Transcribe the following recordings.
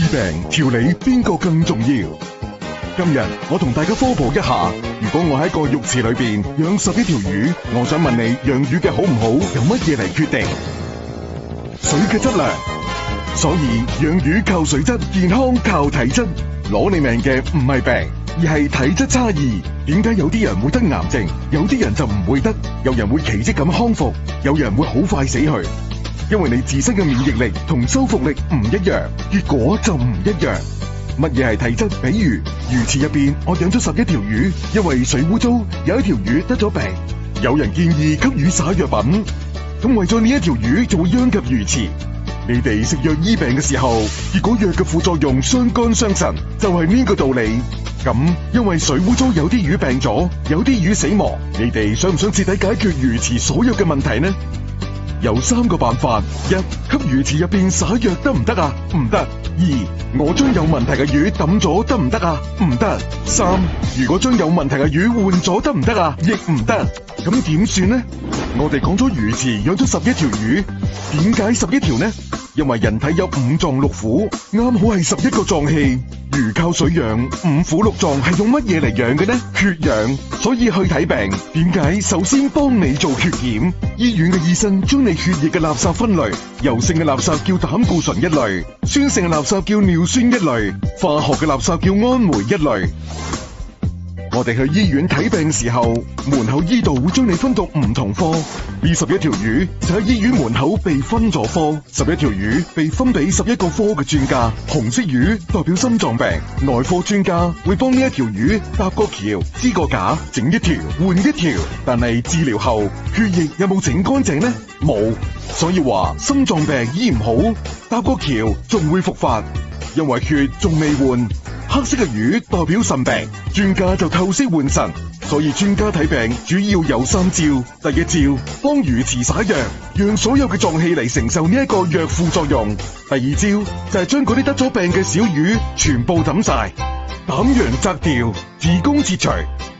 病調理邊個更重要？今日我同大家科普一下，如果我喺個浴池裏邊養11條魚，我想問你養魚嘅好唔好，由乜嘢嚟決定？水嘅質量。所以養魚靠水質，健康靠體質。攞你命嘅唔係病，而係體質差異。點解有啲人會得癌症，有啲人就唔會得？有人會奇蹟咁康復，有人會好快死去。因為你自身嘅免疫力同修復力唔一樣，結果就唔一樣。乜嘢係體質？比如魚池入邊，我養咗11條魚，因為水污糟，有一條魚得咗病。有人建議給魚灑藥品，咁為咗呢一條魚就會殃及魚池。你哋食藥醫病嘅時候，結果藥嘅副作用傷肝傷腎，就係呢個道理。咁因為水污糟，有啲魚病咗，有啲魚死亡。你哋想唔想徹底解決魚池所有嘅問題呢？有3個辦法：一，給魚池入邊灑藥得唔得啊？唔得。2，我將有問題嘅魚抌咗得唔得啊？唔得。3，如果將有問題嘅魚換咗得唔得啊？亦唔得。咁點算呢？我哋講咗魚池養咗11條魚，點解11條呢？因為人體有5臟6腑，啱好係11個臟器。魚靠水養，5腑6臟係用乜嘢嚟養嘅呢？血養。所以去睇病，點解首先幫你做血檢？醫院嘅醫生將你血液嘅垃圾分類，油性嘅垃圾叫膽固醇一類，酸性嘅垃圾叫尿酸一類，化學嘅垃圾叫胺酶一類。我哋去醫院睇病時候，門口醫道會將你分到唔同科。呢11條魚就喺醫院門口被分咗科，11條魚被分俾11個科嘅專家。紅色魚代表心臟病，內科專家會幫呢一條魚搭個橋、支個架，整一條換一條。但係治療後血液有冇整乾淨呢？冇，所以話心臟病醫唔好，搭個橋仲會復發，因為血仲未換。黑色嘅魚代表腎病，專家就透析換腎，所以專家睇病主要有3招。第一招，幫魚池灑藥，讓所有嘅臟器嚟承受呢一個藥副作用。第二招就係將嗰啲得咗病嘅小魚全部抌晒，膽陽摘掉，子宮切除。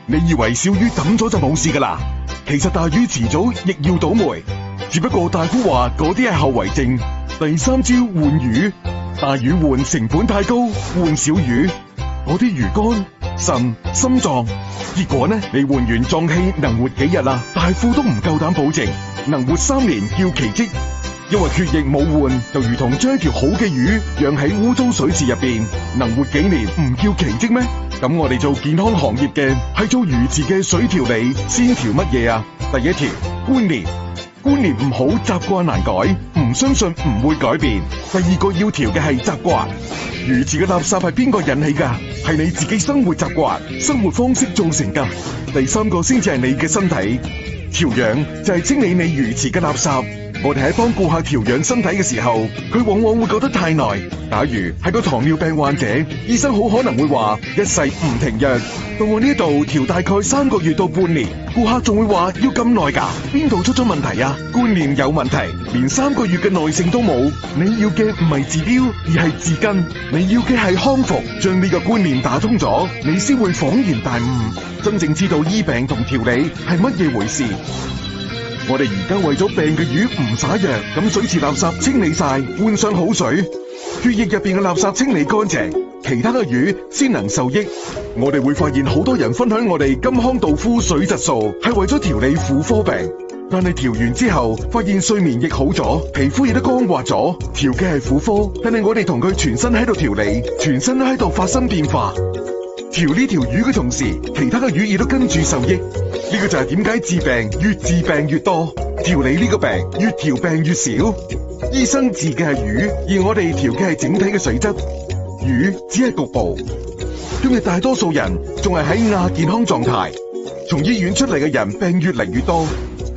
你以為小魚抌咗就冇事噶啦？其實大魚遲早亦要倒霉，只不過大夫話嗰啲係後遺症。第3招換魚。大魚換成本太高，換小魚，嗰啲魚肝、腎、心臟，結果呢？你換完臟器能活幾日啊？大夫都唔夠膽保證，能活3年叫奇蹟。因為血液冇換，就如同將一條好嘅魚養喺污糟水池入邊，能活幾年唔叫奇蹟咩？咁我哋做健康行業嘅係做魚池嘅水調理，先調乜嘢啊？第一條觀念。觀念唔好，習慣難改，唔相信唔會改變。第二個要調嘅係習慣。魚池嘅垃圾係邊個引起噶？係你自己生活習慣、生活方式造成噶。第3個先至係你嘅身體。調養就係清理你魚池嘅垃圾。我哋喺幫顧客調養身體嘅時候，佢往往會覺得太耐。假如係個糖尿病患者，醫生好可能會話一世唔停藥。到我呢度調大概3個月到半年，顧客仲會話要咁耐㗎？邊度出咗問題啊？觀念有問題，連3個月嘅耐性都冇。你要嘅唔係治標，而係治根。你要嘅係康復。將呢個觀念打通咗，你先會恍然大悟，真正知道醫病同調理係乜嘢回事。我哋而家為咗病嘅魚唔灑藥，咁水池垃圾清理晒，換上好水，血液入邊嘅垃圾清理乾淨，其他嘅魚先能受益。我哋會發現好多人分享我哋金康道夫水質素係為咗調理婦科病，但係調完之後發現睡眠亦好咗，皮膚亦都光滑咗。調嘅係婦科，但係我哋同佢全身喺度調理，全身都喺度發生變化。調呢條魚嘅同時，其他嘅魚亦都跟住受益。呢個就係點解治病越治病越多，調理呢個病越調病越少。醫生治嘅係魚，而我哋調嘅係整體嘅水質。魚只係局部，因為大多數人仲係喺亞健康狀態。從醫院出嚟嘅人病越嚟越多，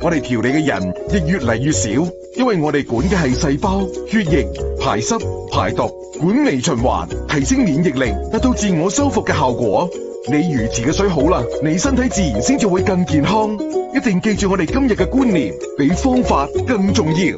我哋調理嘅人亦越嚟越少，因為我哋管嘅係細胞、血液、排濕、排毒、管微循環，提升免疫力，達到自我修復嘅效果。你魚池嘅水好啦，你身體自然先至會更健康。一定記住我哋今日嘅觀念，比方法更重要。